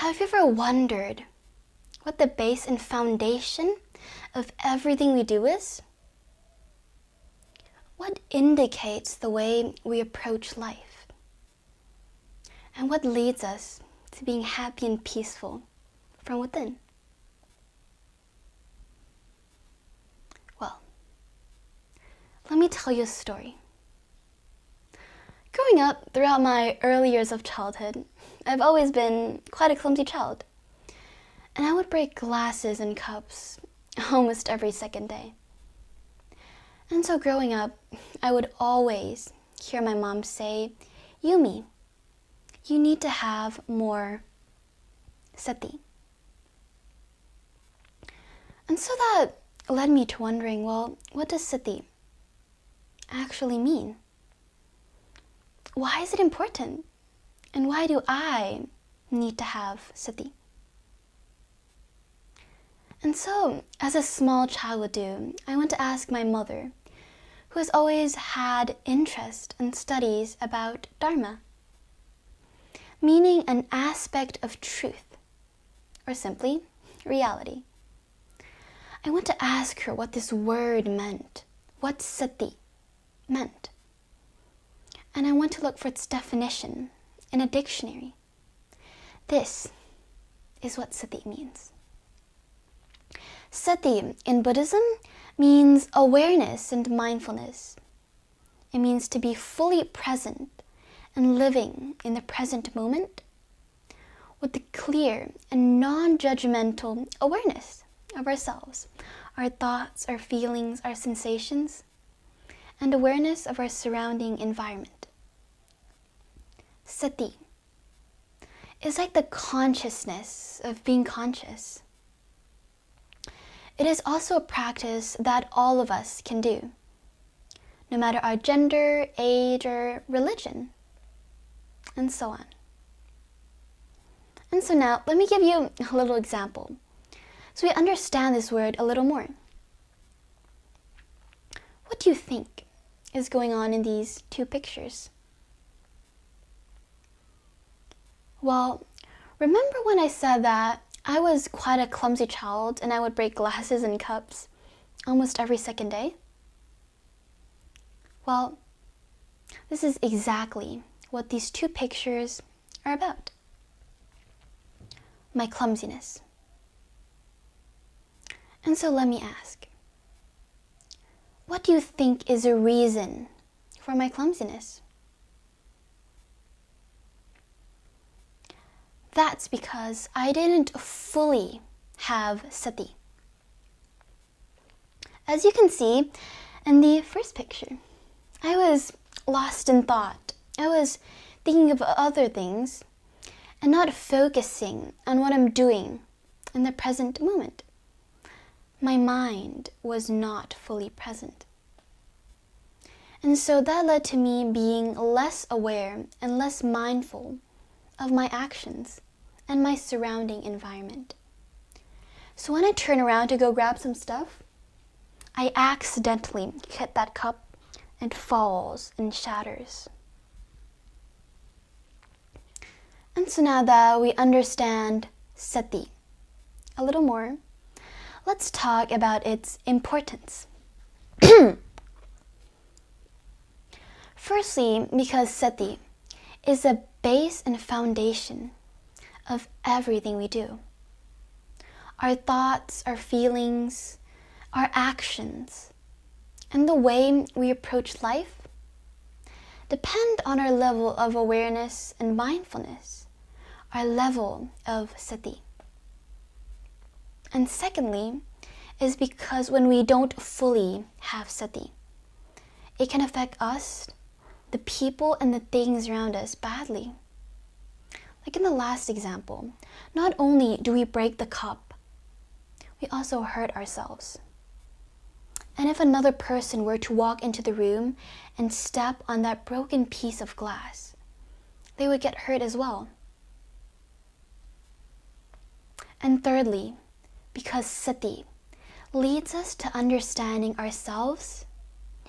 Have you ever wondered what the base and foundation of everything we do is? What indicates the way we approach life? And what leads us to being happy and peaceful from within? Well, let me tell you a story. Growing up, throughout my early years of childhood, I've always been quite a clumsy child. And I would break glasses and cups almost every second day. And so growing up, I would always hear my mom say, "Yumi, you need to have more sati." And so that led me to wondering, well, what does sati actually mean? Why is it important? And why do I need to have sati? And so, as a small child would do, I went to ask my mother, who has always had interest in studies about Dharma, meaning an aspect of truth, or simply reality. I went to ask her what this word meant, what sati meant. And I went to look for its definition in a dictionary. This is what sati means. Sati in Buddhism means awareness and mindfulness. It means to be fully present and living in the present moment with the clear and non-judgmental awareness of ourselves, our thoughts, our feelings, our sensations, and awareness of our surrounding environment. Sati is like the consciousness of being conscious. It is also a practice that all of us can do, no matter our gender, age, or religion, and so on. And so now, let me give you a little example, so we understand this word a little more. What do you think is going on in these two pictures? Well, remember when I said that I was quite a clumsy child and I would break glasses and cups almost every second day? Well, this is exactly what these two pictures are about. My clumsiness. And so let me ask, what do you think is a reason for my clumsiness? That's because I didn't fully have sati. As you can see in the first picture, I was lost in thought. I was thinking of other things and not focusing on what I'm doing in the present moment. My mind was not fully present. And so that led to me being less aware and less mindful of my actions and my surrounding environment. So when I turn around to go grab some stuff, I accidentally hit that cup and it falls and shatters. And so now that we understand sati a little more, let's talk about its importance. Firstly, because sati is a base and foundation of everything we do. Our thoughts, our feelings, our actions, and the way we approach life depend on our level of awareness and mindfulness, our level of sati. And secondly, is because when we don't fully have sati, it can affect us, the people, and the things around us badly. Like in the last example, not only do we break the cup, we also hurt ourselves. And if another person were to walk into the room and step on that broken piece of glass, they would get hurt as well. And thirdly, because sati leads us to understanding ourselves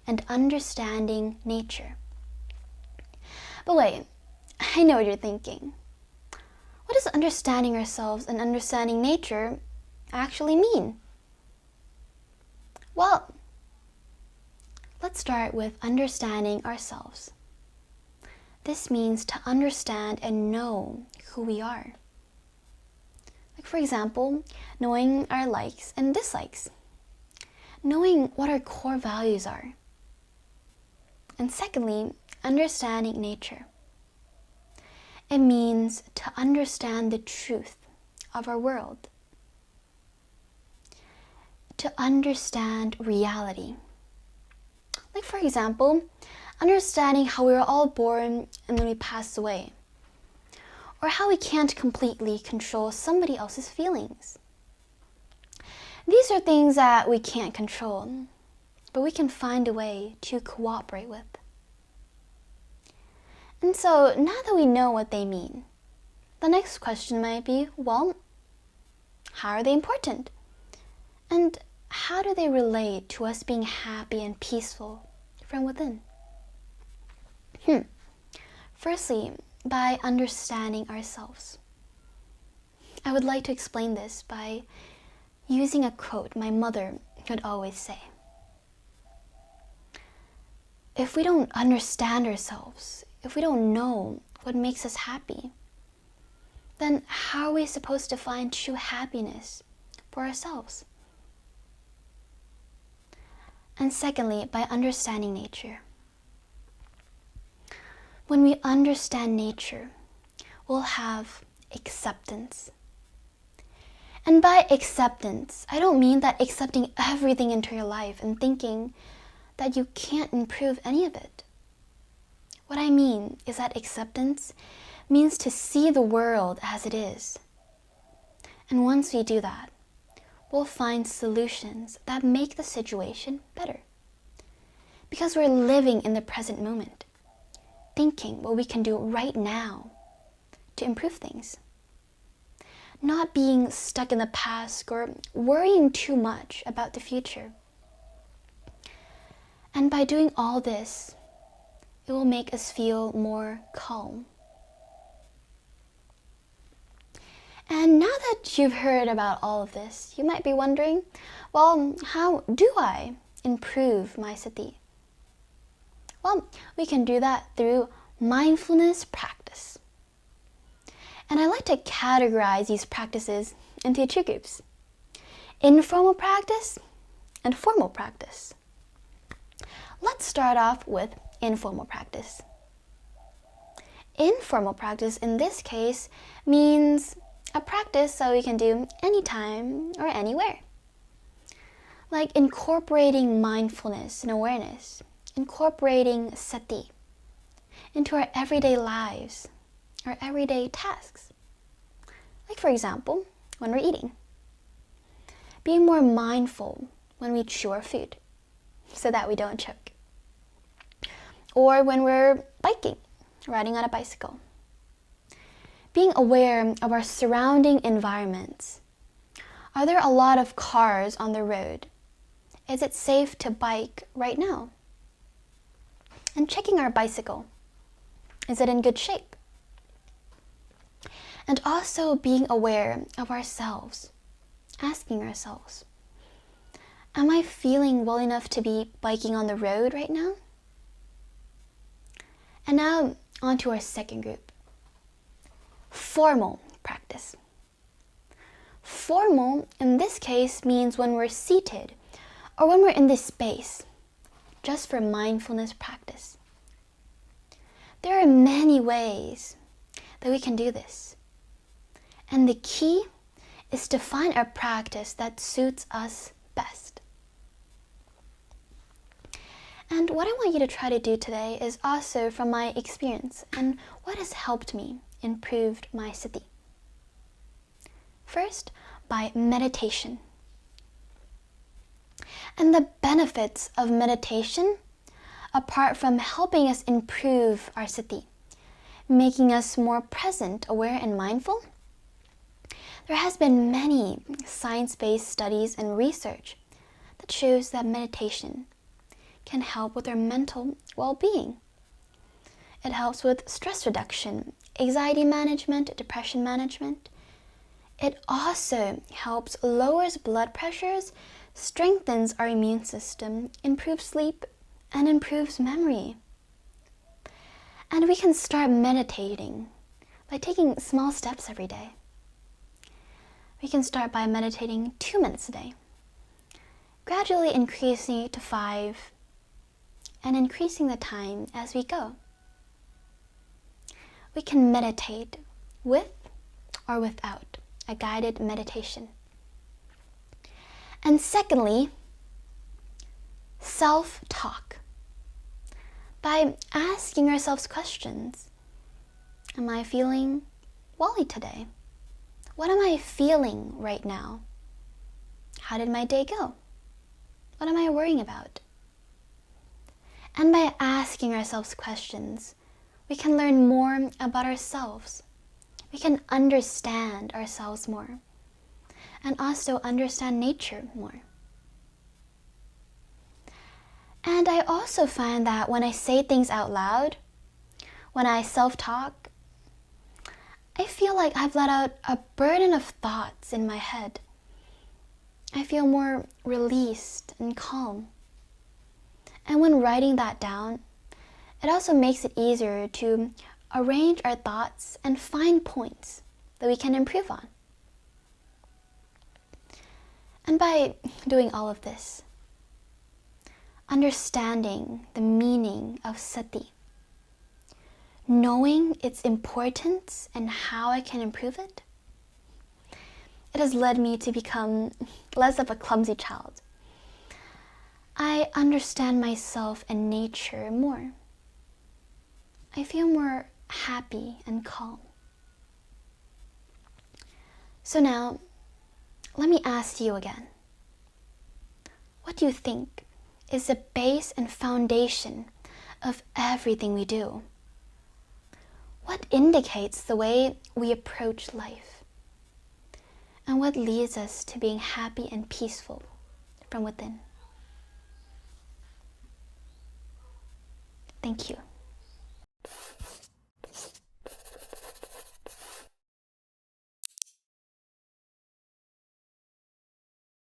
and understanding nature. But wait, I know what you're thinking. what does understanding ourselves and understanding nature actually mean? Well, let's start with understanding ourselves. This means to understand and know who we are. Like, for example, knowing our likes and dislikes. Knowing what our core values are. And secondly, understanding nature. It means to understand the truth of our world. To understand reality. Like, for example, understanding how we are all born and then we pass away. Or how we can't completely control somebody else's feelings. These are things that we can't control, but we can find a way to cooperate with. And so, now that we know what they mean, the next question might be, well, how are they important? And how do they relate to us being happy and peaceful from within? Firstly, by understanding ourselves. I would like to explain this by using a quote my mother would always say. If we don't understand ourselves, if we don't know what makes us happy, then how are we supposed to find true happiness for ourselves? And secondly, by understanding nature. When we understand nature, we'll have acceptance. And by acceptance, I don't mean that accepting everything into your life and thinking that you can't improve any of it. What I mean is that acceptance means to see the world as it is. And once we do that, we'll find solutions that make the situation better. Because we're living in the present moment, thinking what we can do right now to improve things. Not being stuck in the past or worrying too much about the future. And by doing all this, it will make us feel more calm. And now that you've heard about all of this, you might be wondering, well, how do I improve my sati? Well, we can do that through mindfulness practice. And I like to categorize these practices into two groups: informal practice and formal practice. Let's start off with informal practice. Informal practice in this case means a practice that we can do anytime or anywhere. Like incorporating mindfulness and awareness, incorporating sati into our everyday lives, our everyday tasks. Like, for example, when we're eating. Being more mindful when we chew our food so that we don't choke. Or when we're biking, riding on a bicycle. Being aware of our surrounding environments. Are there a lot of cars on the road? Is it safe to bike right now? And checking our bicycle. Is it in good shape? And also being aware of ourselves. Asking ourselves, am I feeling well enough to be biking on the road right now? And now on to our second group. Formal practice. Formal in this case means when we're seated or when we're in this space, just for mindfulness practice. There are many ways that we can do this. And the key is to find a practice that suits us best. And what I want you to try to do today is also from my experience and what has helped me improve my sati. First, by meditation. And the benefits of meditation, apart from helping us improve our sati, making us more present, aware, and mindful, there has been many science-based studies and research that shows that meditation can help with our mental well-being. It helps with stress reduction, anxiety management, depression management. It also helps lowers blood pressures, strengthens our immune system, improves sleep, and improves memory. And we can start meditating by taking small steps every day. We can start by meditating 2 minutes a day, gradually increasing it to 5, and increasing the time as we go. We can meditate with or without a guided meditation. And secondly, self-talk. By asking ourselves questions. Am I feeling wally today? What am I feeling right now? How did my day go? What am I worrying about? And by asking ourselves questions, we can learn more about ourselves. We can understand ourselves more, and also understand nature more. And I also find that when I say things out loud, when I self-talk, I feel like I've let out a burden of thoughts in my head. I feel more released and calm. And when writing that down, it also makes it easier to arrange our thoughts and find points that we can improve on. And by doing all of this, understanding the meaning of sati, knowing its importance and how I can improve it, it has led me to become less of a clumsy child. I understand myself and nature more. I feel more happy and calm. So now, let me ask you again. What do you think is the base and foundation of everything we do? What indicates the way we approach life? And what leads us to being happy and peaceful from within? Thank you.